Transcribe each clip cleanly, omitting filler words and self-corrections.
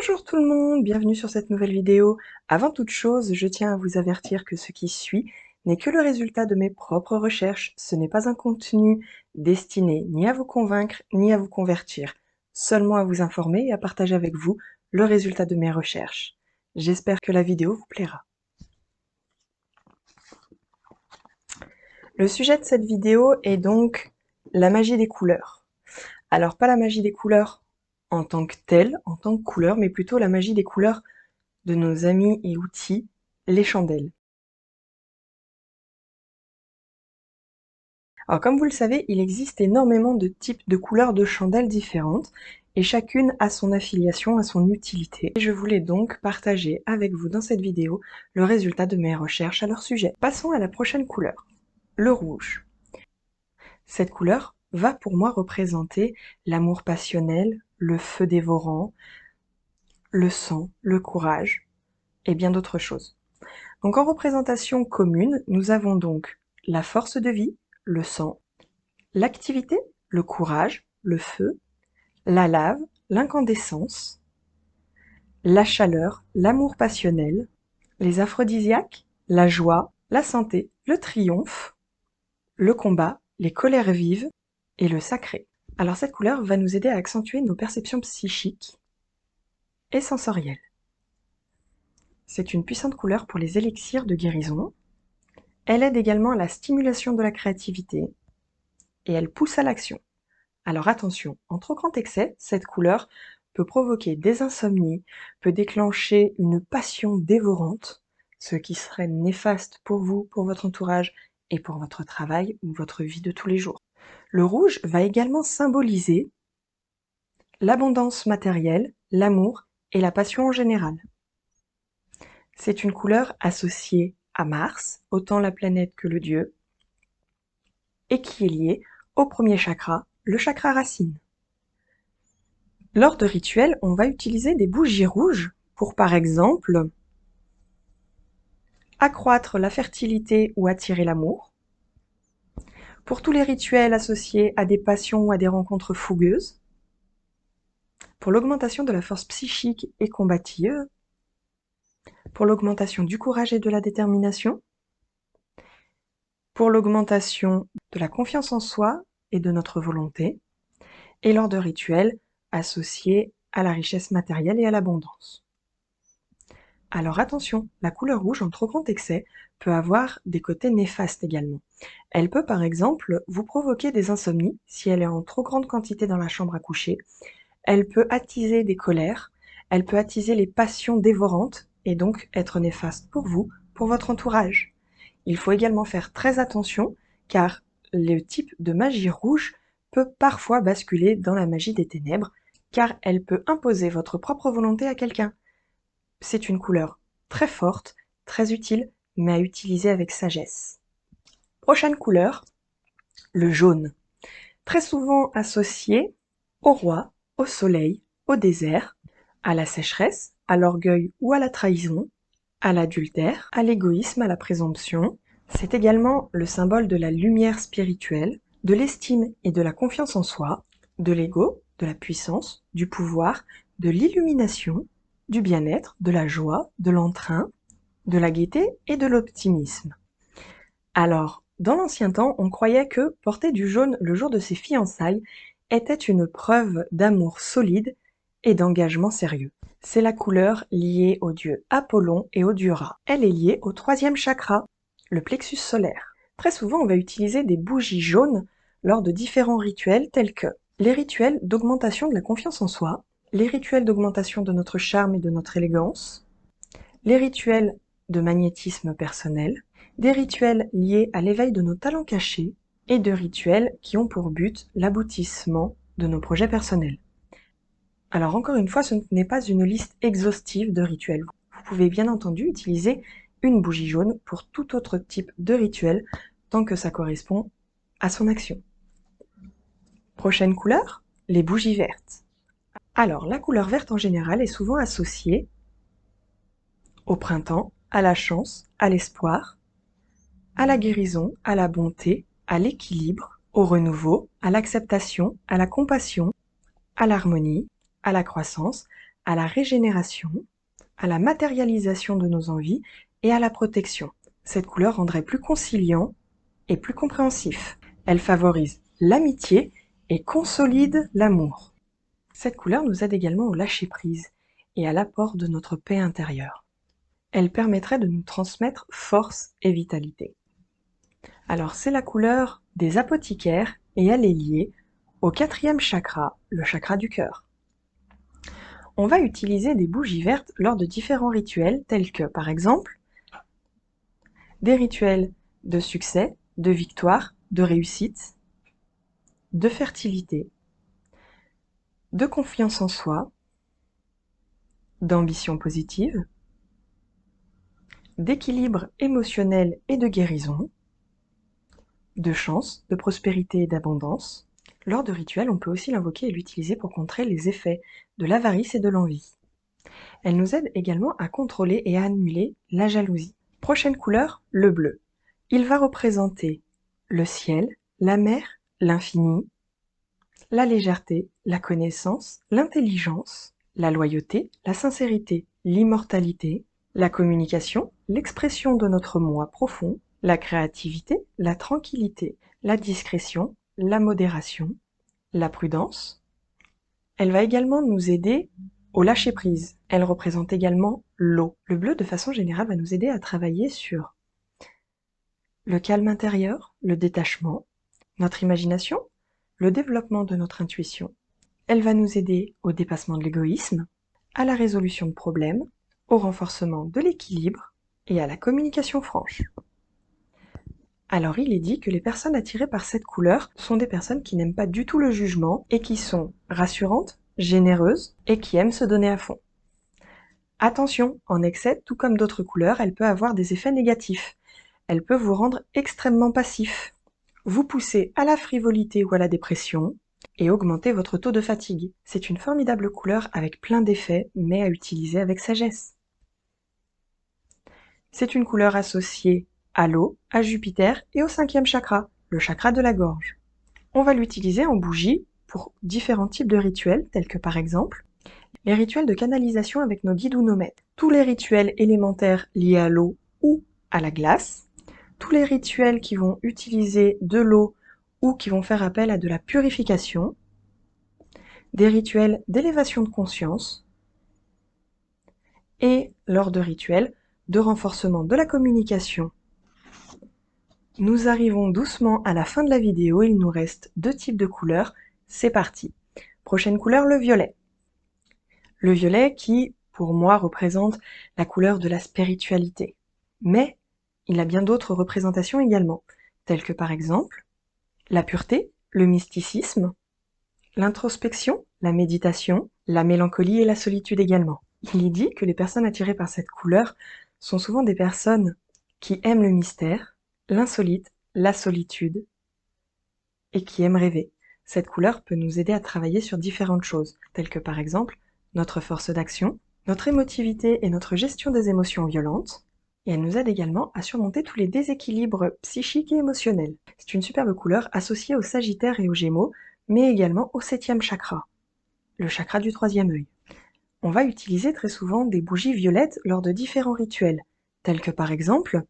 Bonjour tout le monde, bienvenue sur cette nouvelle vidéo. Avant toute chose, je tiens à vous avertir que ce qui suit n'est que le résultat de mes propres recherches. Ce n'est pas un contenu destiné ni à vous convaincre, ni à vous convertir, seulement à vous informer et à partager avec vous le résultat de mes recherches. J'espère que la vidéo vous plaira. Le sujet de cette vidéo est donc la magie des couleurs. Alors pas la magie des couleurs en tant que telle, en tant que couleur, mais plutôt la magie des couleurs de nos amis et outils, les chandelles. Alors comme vous le savez, il existe énormément de types de couleurs de chandelles différentes, et chacune a son affiliation, a son utilité. Et je voulais donc partager avec vous dans cette vidéo le résultat de mes recherches à leur sujet. Passons à la prochaine couleur, le rouge. Cette couleur va pour moi représenter l'amour passionnel, le feu dévorant, le sang, le courage, et bien d'autres choses. Donc en représentation commune, nous avons donc la force de vie, le sang, l'activité, le courage, le feu, la lave, l'incandescence, la chaleur, l'amour passionnel, les aphrodisiaques, la joie, la santé, le triomphe, le combat, les colères vives et le sacré. Alors cette couleur va nous aider à accentuer nos perceptions psychiques et sensorielles. C'est une puissante couleur pour les élixirs de guérison. Elle aide également à la stimulation de la créativité et elle pousse à l'action. Alors attention, en trop grand excès, cette couleur peut provoquer des insomnies, peut déclencher une passion dévorante, ce qui serait néfaste pour vous, pour votre entourage et pour votre travail ou votre vie de tous les jours. Le rouge va également symboliser l'abondance matérielle, l'amour et la passion en général. C'est une couleur associée à Mars, autant la planète que le dieu, et qui est liée au premier chakra, le chakra racine. Lors de rituels, on va utiliser des bougies rouges pour, par exemple, accroître la fertilité ou attirer l'amour. Pour tous les rituels associés à des passions ou à des rencontres fougueuses. Pour l'augmentation de la force psychique et combative. Pour l'augmentation du courage et de la détermination. Pour l'augmentation de la confiance en soi et de notre volonté. Et lors de rituels associés à la richesse matérielle et à l'abondance. Alors attention, la couleur rouge en trop grand excès peut avoir des côtés néfastes également. Elle peut par exemple vous provoquer des insomnies si elle est en trop grande quantité dans la chambre à coucher. Elle peut attiser des colères, elle peut attiser les passions dévorantes et donc être néfaste pour vous, pour votre entourage. Il faut également faire très attention car le type de magie rouge peut parfois basculer dans la magie des ténèbres car elle peut imposer votre propre volonté à quelqu'un. C'est une couleur très forte, très utile, mais à utiliser avec sagesse. Prochaine couleur, le jaune. Très souvent associé au roi, au soleil, au désert, à la sécheresse, à l'orgueil ou à la trahison, à l'adultère, à l'égoïsme, à la présomption. C'est également le symbole de la lumière spirituelle, de l'estime et de la confiance en soi, de l'ego, de la puissance, du pouvoir, de l'illumination, du bien-être, de la joie, de l'entrain, de la gaieté et de l'optimisme. Alors, dans l'ancien temps, on croyait que porter du jaune le jour de ses fiançailles était une preuve d'amour solide et d'engagement sérieux. C'est la couleur liée au dieu Apollon et au dieu Ra. Elle est liée au troisième chakra, le plexus solaire. Très souvent, on va utiliser des bougies jaunes lors de différents rituels tels que les rituels d'augmentation de la confiance en soi, les rituels d'augmentation de notre charme et de notre élégance, les rituels de magnétisme personnel, des rituels liés à l'éveil de nos talents cachés et de rituels qui ont pour but l'aboutissement de nos projets personnels. Alors encore une fois, ce n'est pas une liste exhaustive de rituels. Vous pouvez bien entendu utiliser une bougie jaune pour tout autre type de rituel tant que ça correspond à son action. Prochaine couleur, les bougies vertes. Alors la couleur verte en général est souvent associée au printemps, à la chance, à l'espoir, à la guérison, à la bonté, à l'équilibre, au renouveau, à l'acceptation, à la compassion, à l'harmonie, à la croissance, à la régénération, à la matérialisation de nos envies et à la protection. Cette couleur rendrait plus conciliant et plus compréhensif. Elle favorise l'amitié et consolide l'amour. Cette couleur nous aide également au lâcher-prise et à l'apport de notre paix intérieure. Elle permettrait de nous transmettre force et vitalité. Alors c'est la couleur des apothicaires et elle est liée au 4e chakra, le chakra du cœur. On va utiliser des bougies vertes lors de différents rituels tels que, par exemple, des rituels de succès, de victoire, de réussite, de fertilité, de confiance en soi, d'ambition positive, d'équilibre émotionnel et de guérison, de chance, de prospérité et d'abondance. Lors de rituels, on peut aussi l'invoquer et l'utiliser pour contrer les effets de l'avarice et de l'envie. Elle nous aide également à contrôler et à annuler la jalousie. Prochaine couleur, le bleu. Il va représenter le ciel, la mer, l'infini, la légèreté, la connaissance, l'intelligence, la loyauté, la sincérité, l'immortalité, la communication, l'expression de notre moi profond, la créativité, la tranquillité, la discrétion, la modération, la prudence. Elle va également nous aider au lâcher-prise. Elle représente également l'eau. Le bleu, de façon générale, va nous aider à travailler sur le calme intérieur, le détachement, notre imagination, le développement de notre intuition. Elle va nous aider au dépassement de l'égoïsme, à la résolution de problèmes, au renforcement de l'équilibre et à la communication franche. Alors il est dit que les personnes attirées par cette couleur sont des personnes qui n'aiment pas du tout le jugement et qui sont rassurantes, généreuses et qui aiment se donner à fond. Attention, en excès, tout comme d'autres couleurs, elle peut avoir des effets négatifs. Elle peut vous rendre extrêmement passif, vous pousser à la frivolité ou à la dépression, et augmenter votre taux de fatigue. C'est une formidable couleur avec plein d'effets, mais à utiliser avec sagesse. C'est une couleur associée à l'eau, à Jupiter et au 5e chakra, le chakra de la gorge. On va l'utiliser en bougie pour différents types de rituels, tels que par exemple les rituels de canalisation avec nos guides ou nos maîtres, tous les rituels élémentaires liés à l'eau ou à la glace, tous les rituels qui vont utiliser de l'eau ou qui vont faire appel à de la purification, des rituels d'élévation de conscience et lors de rituels de renforcement de la communication. Nous arrivons doucement à la fin de la vidéo, il nous reste 2 types de couleurs, c'est parti. Prochaine couleur, le violet. Le violet qui, pour moi, représente la couleur de la spiritualité. Mais il a bien d'autres représentations également, telles que par exemple la pureté, le mysticisme, l'introspection, la méditation, la mélancolie et la solitude également. Il est dit que les personnes attirées par cette couleur sont souvent des personnes qui aiment le mystère, l'insolite, la solitude et qui aiment rêver. Cette couleur peut nous aider à travailler sur différentes choses, telles que par exemple notre force d'action, notre émotivité et notre gestion des émotions violentes, et elle nous aide également à surmonter tous les déséquilibres psychiques et émotionnels. C'est une superbe couleur associée au Sagittaire et aux Gémeaux, mais également au 7e chakra, le chakra du 3e œil. On va utiliser très souvent des bougies violettes lors de différents rituels, tels que par exemple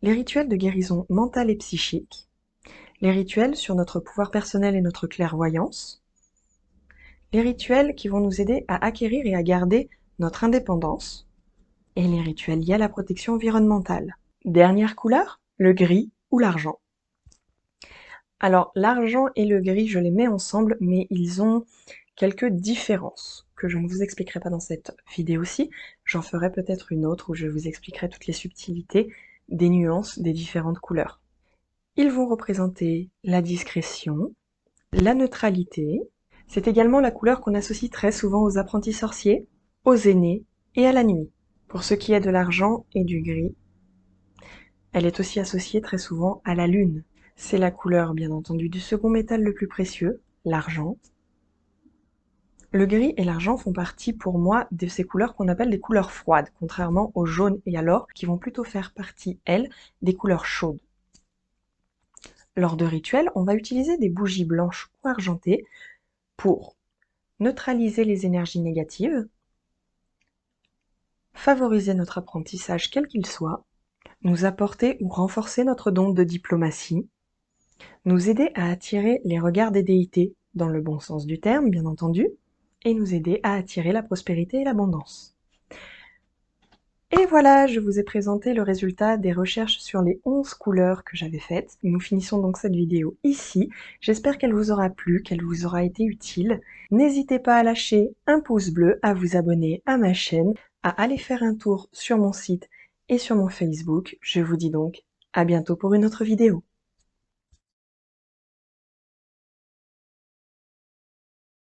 les rituels de guérison mentale et psychique, les rituels sur notre pouvoir personnel et notre clairvoyance, les rituels qui vont nous aider à acquérir et à garder notre indépendance, et les rituels liés à la protection environnementale. Dernière couleur, le gris ou l'argent. Alors l'argent et le gris, je les mets ensemble, mais ils ont quelques différences que je ne vous expliquerai pas dans cette vidéo-ci. J'en ferai peut-être une autre où je vous expliquerai toutes les subtilités des nuances des différentes couleurs. Ils vont représenter la discrétion, la neutralité. C'est également la couleur qu'on associe très souvent aux apprentis sorciers, aux aînés et à la nuit. Pour ce qui est de l'argent et du gris, elle est aussi associée très souvent à la lune. C'est la couleur, bien entendu, du second métal le plus précieux, l'argent. Le gris et l'argent font partie pour moi de ces couleurs qu'on appelle des couleurs froides, contrairement au jaune et à l'or, qui vont plutôt faire partie, elles, des couleurs chaudes. Lors de rituels, on va utiliser des bougies blanches ou argentées pour neutraliser les énergies négatives, favoriser notre apprentissage quel qu'il soit, nous apporter ou renforcer notre don de diplomatie, nous aider à attirer les regards des déités, dans le bon sens du terme bien entendu, et nous aider à attirer la prospérité et l'abondance. Et voilà, je vous ai présenté le résultat des recherches sur les 11 couleurs que j'avais faites. Nous finissons donc cette vidéo ici. J'espère qu'elle vous aura plu, qu'elle vous aura été utile. N'hésitez pas à lâcher un pouce bleu, à vous abonner à ma chaîne, à aller faire un tour sur mon site et sur mon Facebook. Je vous dis donc à bientôt pour une autre vidéo.